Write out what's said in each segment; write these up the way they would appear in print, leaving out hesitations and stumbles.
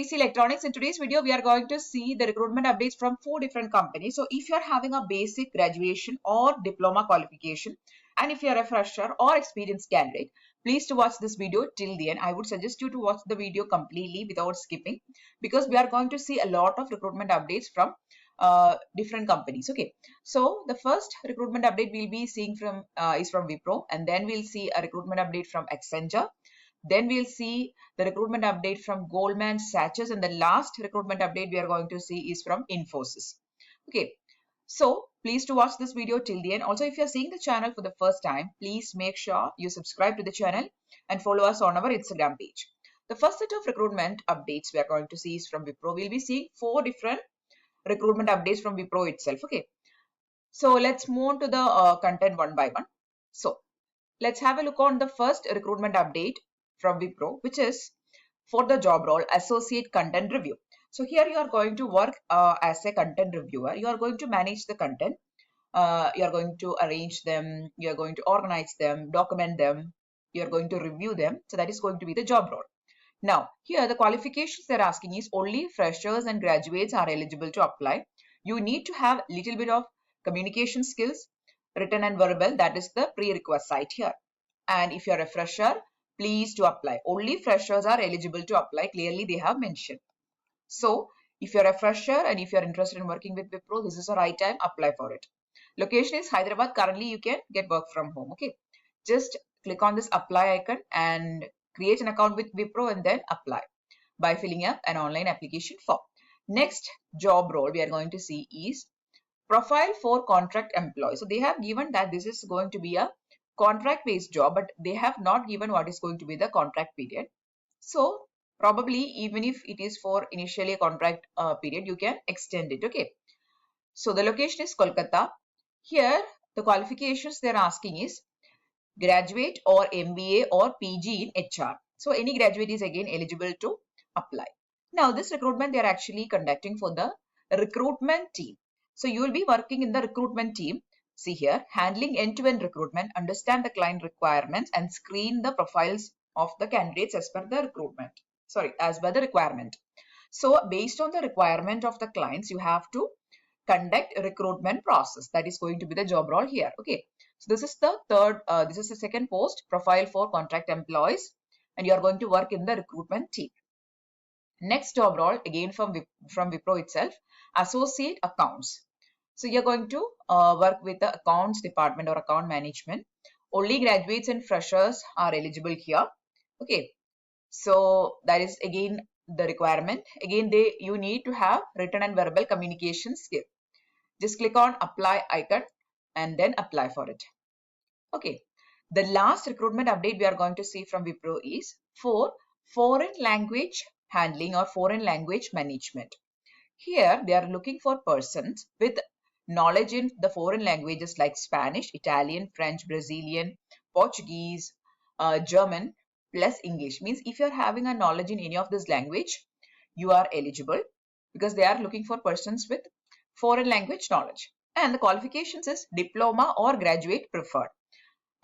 EC Electronics. In today's video, we are going to see the recruitment updates from 4 different companies. So if you're having a basic graduation or diploma qualification, and if you're a fresher or experienced candidate, please to watch this video till the end. I would suggest you to watch the video completely without skipping, because we are going to see a lot of recruitment updates from different companies. Okay, so the first recruitment update we'll be seeing from is from Wipro, and then we'll see a recruitment update from Accenture. Then we'll see the recruitment update from Goldman Sachs, and the last recruitment update we are going to see is from Infosys. Okay, so please to watch this video till the end. Also, if you're seeing the channel for the first time, please make sure you subscribe to the channel and follow us on our Instagram page. The first set of recruitment updates we are going to see is from Wipro. We'll be seeing 4 different recruitment updates from Wipro itself. Okay, so let's move on to the content one by one. So let's have a look on the first recruitment update from Wipro, which is for the job role Associate Content Review. So here you are going to work as a content reviewer. You are going to manage the content. You are going to arrange them. You are going to organize them, document them. You are going to review them. So that is going to be the job role. Now, here the qualifications they're asking is only freshers and graduates are eligible to apply. You need to have a little bit of communication skills, written and verbal. That is the prerequisite here. And if you're a fresher, please to apply. Only freshers are eligible to apply. Clearly, they have mentioned. So, if you're a fresher and if you're interested in working with Wipro, this is the right time. Apply for it. Location is Hyderabad. Currently, you can get work from home. Okay, just click on this apply icon and create an account with Wipro and then apply by filling up an online application form. Next job role we are going to see is profile for contract employee. So they have given that this is going to be a contract based job, but they have not given what is going to be the contract period. So probably even if it is for initially a contract period, you can extend it. Okay, so the location is Kolkata. Here the qualifications they're asking is graduate or MBA or PG in HR. So any graduate is again eligible to apply. Now this recruitment they are actually conducting for the recruitment team. So you will be working in the recruitment team. See here, handling end-to-end recruitment, understand the client requirements and screen the profiles of the candidates as per the as per the requirement. So based on the requirement of the clients, you have to conduct a recruitment process. That is going to be the job role here. Okay, so this is the second post, profile for contract employees, and you are going to work in the recruitment team. Next job role again from Wipro itself, associate accounts. So you're going to work with the accounts department or account management. Only graduates and freshers are eligible here. Okay, so that is again the requirement. Again, you need to have written and verbal communication skill. Just click on apply icon and then apply for it. Okay, the last recruitment update we are going to see from Wipro is for foreign language handling or foreign language management. Here they are looking for persons with knowledge in the foreign languages like Spanish, Italian, French, Brazilian, Portuguese, German plus English. Means if you are having a knowledge in any of this language, you are eligible, because they are looking for persons with foreign language knowledge. And the qualifications is diploma or graduate preferred.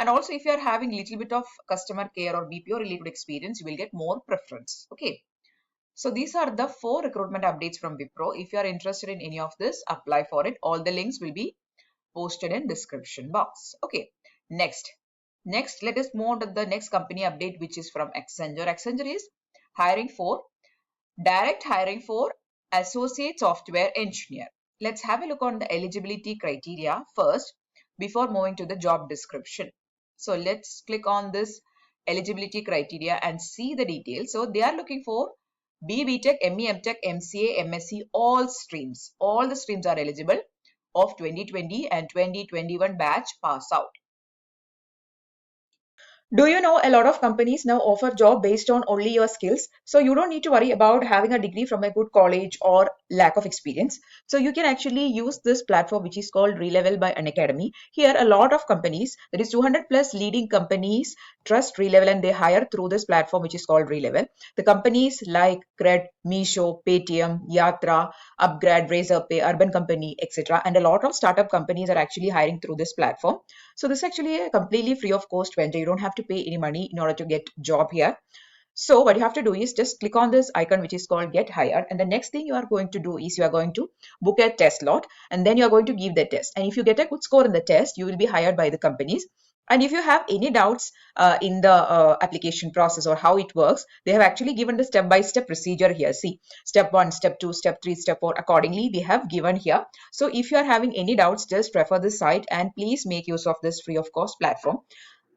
And also if you are having little bit of customer care or BPO related experience, you will get more preference. Okay, so these are the 4 recruitment updates from Wipro. If you are interested in any of this, apply for it. All the links will be posted in description box. Okay, next let us move on to the next company update, which is from Accenture. Accenture is direct hiring for associate software engineer. Let's have a look on the eligibility criteria first before moving to the job description. So let's click on this eligibility criteria and see the details. So they are looking for BE Tech, ME Tech, MCA, MSc, all streams. All the streams are eligible of 2020 and 2021 batch pass out. Do you know a lot of companies now offer job based on only your skills? So you don't need to worry about having a degree from a good college or lack of experience. So you can actually use this platform, which is called Relevel by Unacademy. Here, a lot of companies, that is 200 plus leading companies, trust Relevel and they hire through this platform, which is called Relevel. The companies like Cred, Meesho, Paytm, Yatra, Upgrade, Razorpay, Urban Company, etc. And a lot of startup companies are actually hiring through this platform. So this is actually a completely free of cost venture. You don't have to pay any money in order to get job here. So what you have to do is just click on this icon which is called get hired, and the next thing you are going to do is you are going to book a test slot, and then you are going to give the test, and if you get a good score in the test you will be hired by the companies. And if you have any doubts in the application process or how it works, they have actually given the step-by-step procedure here. See, step 1, step 2, step 3, step 4, accordingly we have given here. So if you are having any doubts, just refer this site and please make use of this free of cost platform.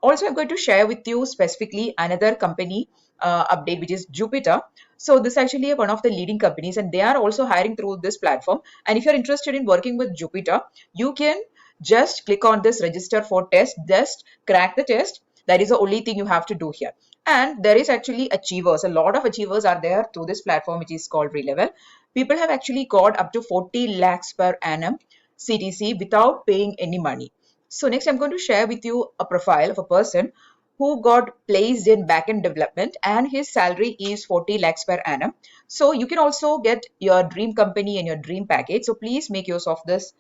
Also, I'm going to share with you specifically another company update, which is Jupiter. So this is actually one of the leading companies, and they are also hiring through this platform. And if you're interested in working with Jupiter, you can just click on this register for test, just crack the test. That is the only thing you have to do here. And there is actually achievers. A lot of achievers are there through this platform, which is called Relevel. People have actually got up to 40 lakhs per annum CTC without paying any money. So next I'm going to share with you a profile of a person who got placed in backend development and his salary is 40 lakhs per annum. So you can also get your dream company and your dream package. So please make use of this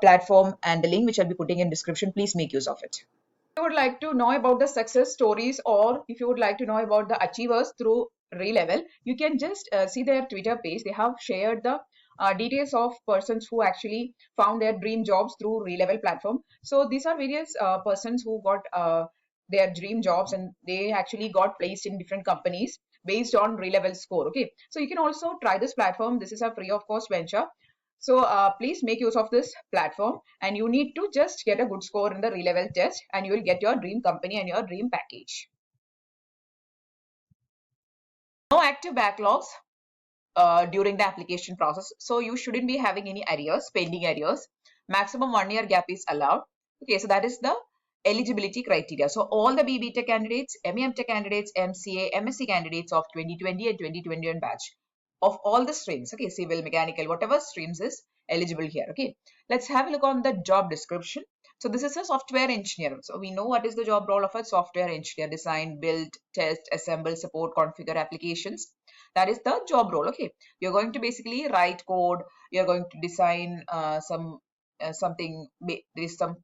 platform, and the link which I'll be putting in description, please make use of it. If you would like to know about the success stories, or if you would like to know about the achievers through Relevel, you can just see their Twitter page. They have shared the details of persons who actually found their dream jobs through Relevel platform. So these are various persons who got their dream jobs, and they actually got placed in different companies based on Relevel score. Okay, so you can also try this platform. This is a free of cost venture. So please make use of this platform, and you need to just get a good score in the Relevel test and you will get your dream company and your dream package. No active backlogs during the application process. So you shouldn't be having any arrears, pending arrears. Maximum 1 year gap is allowed. Okay, so that is the eligibility criteria. So all the BB Tech candidates, MEM Tech candidates, MCA, MSc candidates of 2020 and 2021 batch of all the streams, okay, civil, mechanical, whatever streams is eligible here. Okay, let's have a look on the job description. So this is a software engineer. So we know what is the job role of a software engineer: design, build, test, assemble, support, configure applications. That is the job role. Okay, you're going to basically write code, you're going to design something. There is some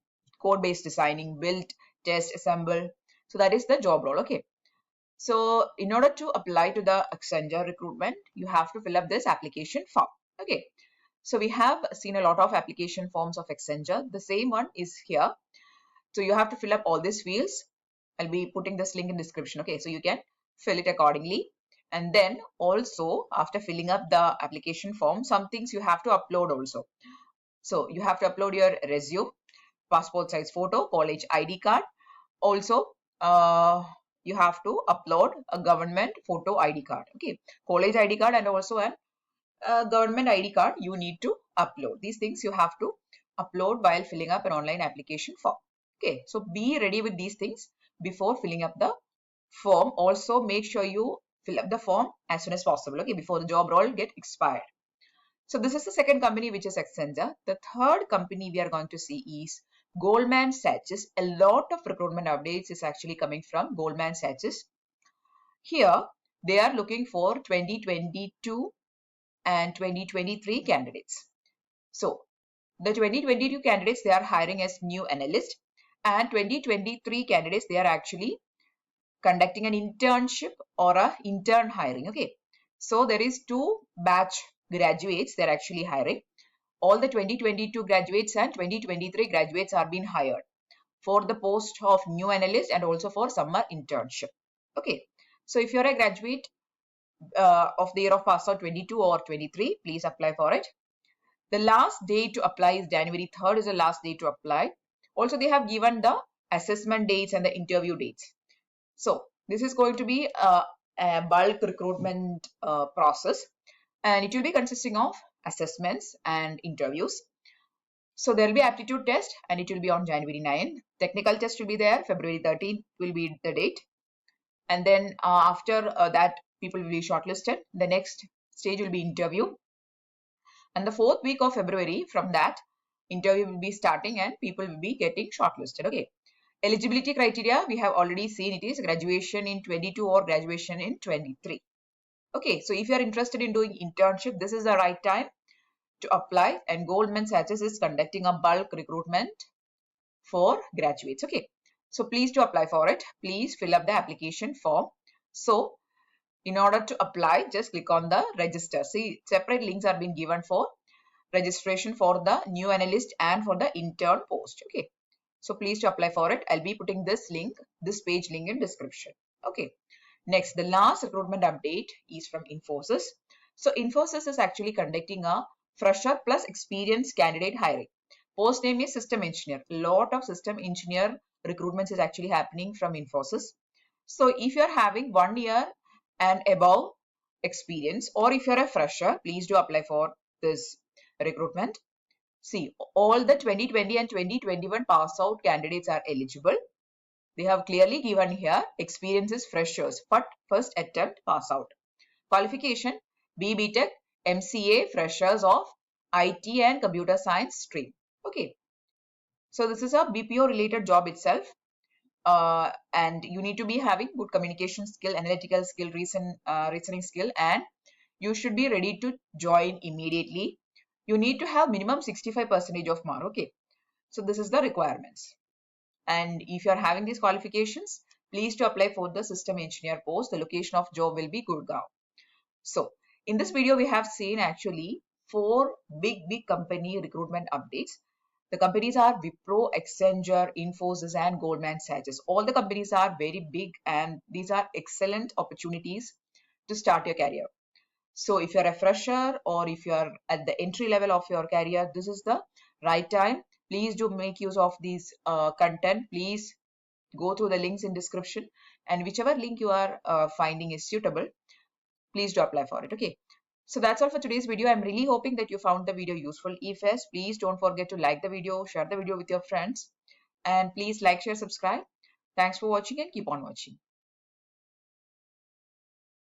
code based designing, build, test, assemble. So that is the job role. Okay, so in order to apply to the Accenture recruitment, you have to fill up this application form. Okay, so we have seen a lot of application forms of Accenture. The same one is here. So you have to fill up all these fields. I'll be putting this link in description. Okay, so you can fill it accordingly. And then also after filling up the application form, some things you have to upload also. So you have to upload your resume, passport size photo, college ID card. Also, you have to upload a government photo ID card. Okay, college ID card and also a government ID card you need to upload. These things you have to upload while filling up an online application form. Okay, so be ready with these things before filling up the form. Also make sure you fill up the form as soon as possible, okay, before the job role get expired. So this is the second company, which is Accenture. The third company we are going to see is Goldman Sachs. A lot of recruitment updates is actually coming from Goldman Sachs. Here they are looking for 2022 and 2023 candidates. So the 2022 candidates, they are hiring as new analyst, and 2023 candidates, they are actually conducting an internship or a intern hiring. Okay, so there is two batch graduates they're actually hiring. All the 2022 graduates and 2023 graduates are being hired for the post of new analyst and also for summer internship. Okay, so if you're a graduate of the year of pass out 22 or 23, please apply for it. The last day to apply is January 3rd is the last day to apply. Also, they have given the assessment dates and the interview dates. So this is going to be a bulk recruitment process, and it will be consisting of assessments and interviews. So there will be aptitude test and it will be on January 9. Technical test will be there. February 13th will be the date. And then after that, people will be shortlisted. The next stage will be interview. And the 4th week of February, from that, interview will be starting and people will be getting shortlisted. Okay. Eligibility criteria, we have already seen it is graduation in 22 or graduation in 23. Okay, so if you are interested in doing internship, this is the right time to apply, and Goldman Sachs is conducting a bulk recruitment for graduates. Okay, so please to apply for it. Please fill up the application form. So In order to apply, just click on the register. See, separate links are being given for registration for the new analyst and for the intern post. Okay. So please to apply for it. I'll be putting this link, this page link in description. Okay. Next, the last recruitment update is from Infosys. So Infosys is actually conducting a fresher plus experienced candidate hiring. Post name is system engineer. Lot of system engineer recruitments is actually happening from Infosys. So if you're having 1 year and above experience, or if you're a fresher, please do apply for this recruitment. See, all the 2020 and 2021 pass out candidates are eligible. They have clearly given here experience is freshers, but first attempt pass out. Qualification BTech, MCA, freshers of IT and computer science stream. Okay, so this is a BPO related job itself. And you need to be having good communication skill, analytical skill, reasoning skill, and you should be ready to join immediately. You need to have minimum 65% of mark. Okay, so this is the requirements. And if you are having these qualifications, please to apply for the system engineer post. The location of job will be Gurgaon. So in this video, we have seen actually 4 big company recruitment updates. The companies are Wipro, Accenture, Infosys, and Goldman Sachs. All the companies are very big, and these are excellent opportunities to start your career. So if you're a fresher or if you are at the entry level of your career, this is the right time. Please do make use of these content. Please go through the links in description, and whichever link you are finding is suitable, please do apply for it. Okay. So that's all for today's video. I'm really hoping that you found the video useful. If yes, please don't forget to like the video, share the video with your friends, and please like, share, subscribe. Thanks for watching and keep on watching.